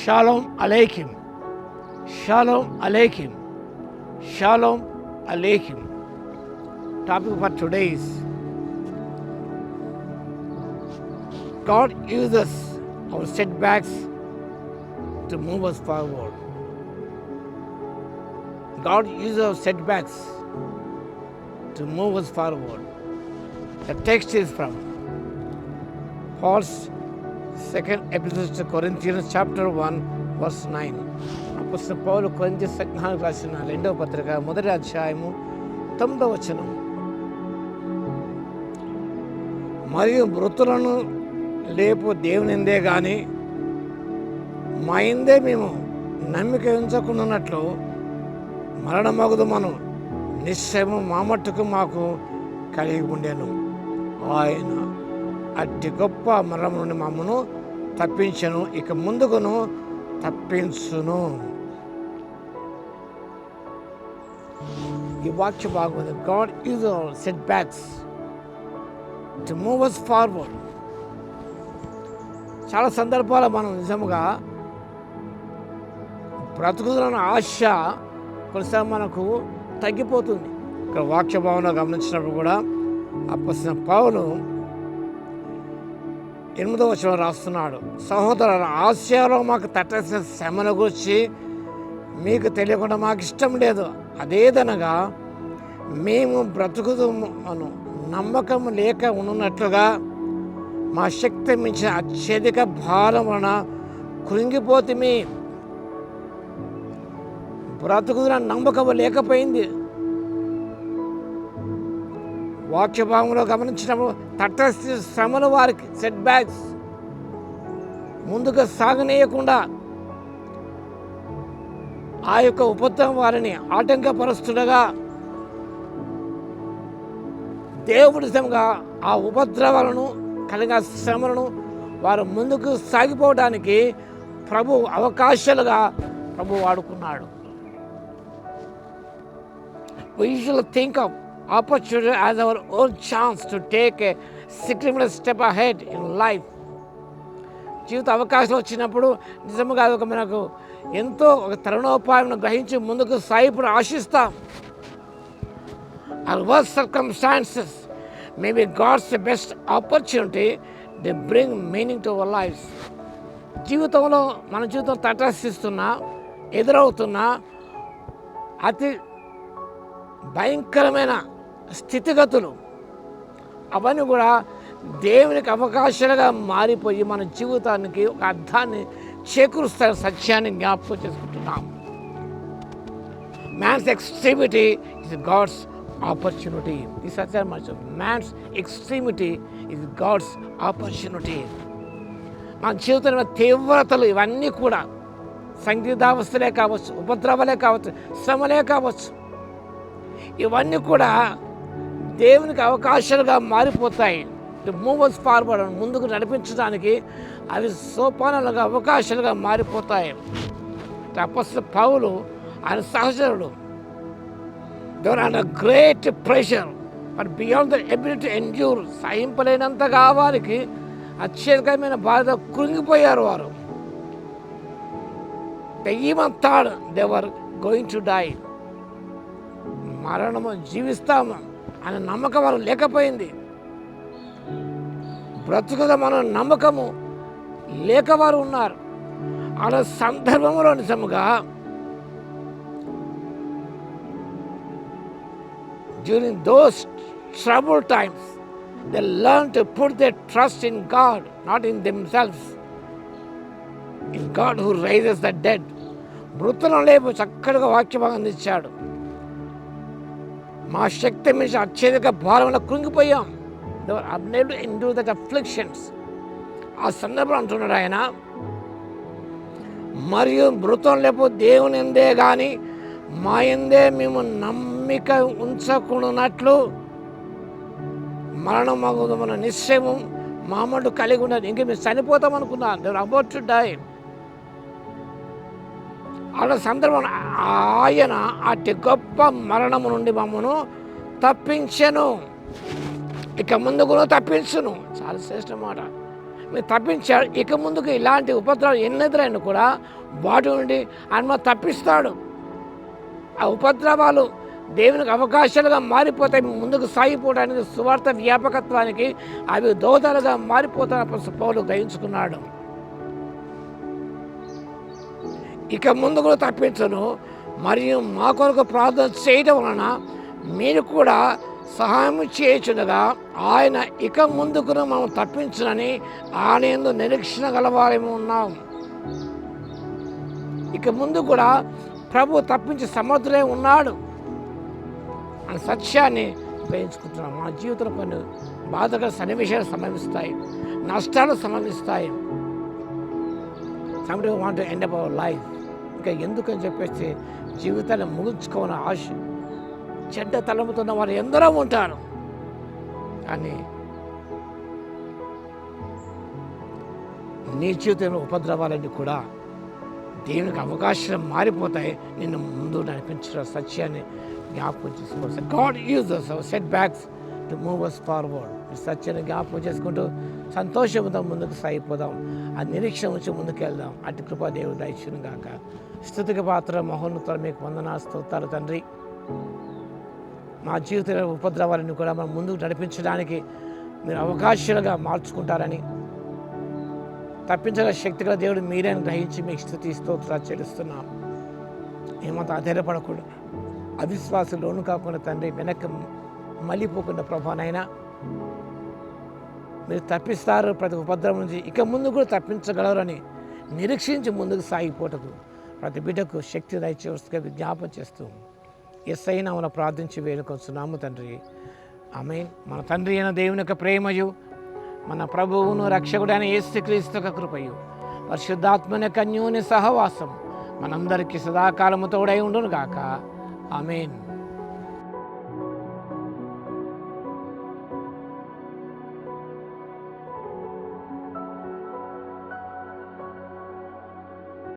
Shalom Aleichem. Shalom Aleichem. Shalom Aleichem. Topic for today is God uses our setbacks to move us forward. God uses our setbacks to move us forward. The text is from Paul's second epistle to Corinthians chapter 1 verse 9. అపోస్తలుడైన పౌలు కొరింథీ సంఘానికి రాసిన రెండవ పత్రిక మొదటి అధ్యాయము 9వ వచనం. మరియు మృతులను లేపు దేవునిందే గాని మా ఇందే మేము నమ్మిక ఉంచకుండాన్నట్లు మరణమగుదు మనం నిశ్చయము మా మట్టుకు మాకు కలిగి ఉండేను. ఆయన అట్టి గొప్ప మరణం నుండి మమ్మను తప్పించను, ఇక ముందుకును తప్పించును. ఈ వాక్య భాగం God use our setbacks to move us forward. చాలా సందర్భాలు మనం నిజంగా బ్రతుకుతున్న ఆశ కొన్నిసార్లు మనకు తగ్గిపోతుంది. ఇక్కడ వాక్య భావన గమనించినప్పుడు కూడా అపోస్తలుడైన పౌలు 8వ వచనం రాస్తున్నాడు, సహోదరుల ఆశయాలో మాకు తట్టేసిన శ్రమను గురించి మీకు తెలియకుండా మాకు ఇష్టం లేదు. అదేదనగా మేము బ్రతుకుతామను నమ్మకం లేక ఉన్నట్లుగా మా శక్తి మించిన అత్యధిక భారం వలన కృంగిపోతుంది. బ్రతుకుతున్న నమ్మకం లేకపోయింది. వాక్య భాగంలో గమనించినప్పుడు తటస్థ శ్రమలు వారికి సెట్ బ్యాక్స్ ముందుకు సాగనీయకుండా ఆ యొక్క ఉపద్రవం వారిని ఆటంకపరుస్తుండగా దేవుడి నిజంగా ఆ ఉపద్రవాలను కలిగిన శ్రమలను వారు ముందుకు సాగిపోవడానికి ప్రభు అవకాశాలుగా ప్రభు వాడుకున్నాడు. We usually think of opportunity as our own chance to take a significant step ahead in life. జీవిత అవకాశం వచ్చినప్పుడు నిజంగా అది మనకు ఎంతో ఒక తరుణోపాయం గ్రహించి ముందుకు సాగిపోవడం ఆశిస్తాం. Our worst circumstances may be God's best opportunity to bring meaning to our lives. జీవితంలో మన జీవితం తటస్థిస్తున్నా ఎదురవుతున్నా అతి భయంకరమైన స్థితిగతులు అవన్నీ కూడా దేవునికి అవకాశాలుగా మారిపోయి మన జీవితానికి ఒక అర్థాన్ని చేకూరుస్తాయి. సత్యాన్ని జ్ఞాపకం చేసుకుంటున్నాం. Man's extremity is God's opportunity. ఈ సత్యాన్ని మర్చిపో. Man's extremity is God's opportunity. మన జీవితంలో తీవ్రతలు ఇవన్నీ కూడా సంగీతావస్థలే కావచ్చు, ఉపద్రవాలే కావచ్చు, శ్రమలే కావచ్చు, ఇవన్నీ కూడా దేవునికి అవకాశాలుగా మారిపోతాయి. మూవ్ us ఫార్వర్డ్, ముందుకు నడిపించడానికి అవి సోపానాలుగా అవకాశాలుగా మారిపోతాయి. అపోస్తలుడైన పౌలు ఆయన సహచరుడు they were under great pressure but beyond the ability to endure. సహింపలేనంతగా వారికి అత్యధికమైన బాధ కృంగిపోయారు. వారు even thought they were going to die. మరణము జీవిస్తాము అనే నమ్మకం వారు లేకపోయింది. బ్రతుకుదామన్న నమ్మకము లేక వారు ఉన్నారు. అలా సందర్భంలో నిజముగా during those trouble times they learn to put their trust in God, not in themselves, in God who raises the dead. మృతులను లేపు చక్కగా వాక్యభాగం అందించాడు. మా శక్తి మించి అత్యధిక భారంలో కృంగిపోయాం. They were unable to endure that afflictions. ఆ సందర్భంలో అంటున్నాడు ఆయన, మరియు మృతం లేపు దేవుని ఎందే కానీ మా ఎందే మేము నమ్మిక ఉంచకున్నట్లు మరణమగుదు మన నిశ్చయము మా మటు కలిగి ఉన్నది. ఇంక మేము చనిపోతాం అనుకున్నాం. They were about to die. అలా సందర్భం ఆయన అతి గొప్ప మరణము నుండి మమ్మను తప్పించెను, ఇక ముందు కూడా తప్పించును. చాలా శ్రేష్ఠ మాట. మీరు తప్పించాడు. ఇక ముందుకు ఇలాంటి ఉపద్రవాలు ఎన్నెదురైనా కూడా వాటి నుండి ఆయన తప్పిస్తాడు. ఆ ఉపద్రవాలు దేవునికి అవకాశాలుగా మారిపోతాయి. ముందుకు సాగిపోవడానికి, సువార్త వ్యాపకత్వానికి అవి దోహదాలుగా మారిపోతాయని పౌలు గ్రహించుకున్నాడు. ఇక ముందు కూడా తప్పించను, మరియు మా కొరకు ప్రార్థన చేయడం వలన మీరు కూడా సహాయం చేయుచుండగా ఆయన ఇక ముందుకు మనం తప్పించునని ఆయన యందు నిరీక్షణ గలవారేమో ఉన్నాం. ఇక ముందు కూడా ప్రభు తప్పించి సమర్థులే ఉన్నాడు అనే సత్యాన్ని గ్రహించుకుంటున్నాం. మన జీవితంలో కొన్ని బాధగా సన్నివేశాలు సంభవిస్తాయి, నష్టాలు సంభవిస్తాయి. Somebody want to end up our life. ఇంకా ఎందుకని చెప్పేసి జీవితాన్ని ముగించుకోవాలని ఆశ, చెడ్డ తలముతున్న వారు ఎందరో ఉంటారు. కానీ నీ జీవితంలో ఉపద్రవాలన్నీ కూడా దేవునికి అవకాశం మారిపోతాయి. నిన్ను ముందు నడిపించిన సత్యాన్ని జ్ఞాపకం చేసుకోవాలి. God uses our setbacks to move us forward. ఈ సత్యాన్ని జ్ఞాపకం చేసుకుంటూ సంతోషంతో ముందుకు సాగిపోదాం. ఆ నిరీక్షణ ఉంచి ముందుకు వెళ్దాం. అటు కృపా దేవుడు దయచేయును గాక. స్తుతికి పాత్ర మహోన్నతులు మీకు వందనాలు, స్తోత్రాలు తండ్రి. మా జీవితంలో ఉపద్రవాలను కూడా మనం ముందుకు నడిపించడానికి మీరు అవకాశాలుగా మార్చుకుంటారని, తప్పించగల శక్తిగల దేవుడు మీరే గ్రహించి మీకు స్తుతి స్తోత్రాలు చెల్లిస్తున్నాం. ఏమంత ఆధారపడకుండా, అవిశ్వాసం లోను కాకుండా తండ్రి, వెనక్కి మళ్ళీపోకుండా ప్రభానైనా మీరు తప్పిస్తారు ప్రతి ఉపద్రవం నుంచి. ఇక ముందు కూడా తప్పించగలరని నిరీక్షించి ముందుకు సాగిపోటకు ప్రతి బిడ్డకు శక్తి దయచేస్తుగా విజ్ఞాపన చేస్తూ యేసయ్య నామమున ప్రార్థించి వేడుకొంచున్నాము తండ్రి. ఆమేన్. మన తండ్రి అయిన దేవుని యొక్క ప్రేమయు, మన ప్రభువును రక్షకుడైన యేసుక్రీస్తు యొక్క కృపయు, పరిశుద్ధాత్మని యొక్క అన్యోన్య సహవాసం మనందరికీ సదాకాలము తోడై ఉండును గాక. ఆమేన్.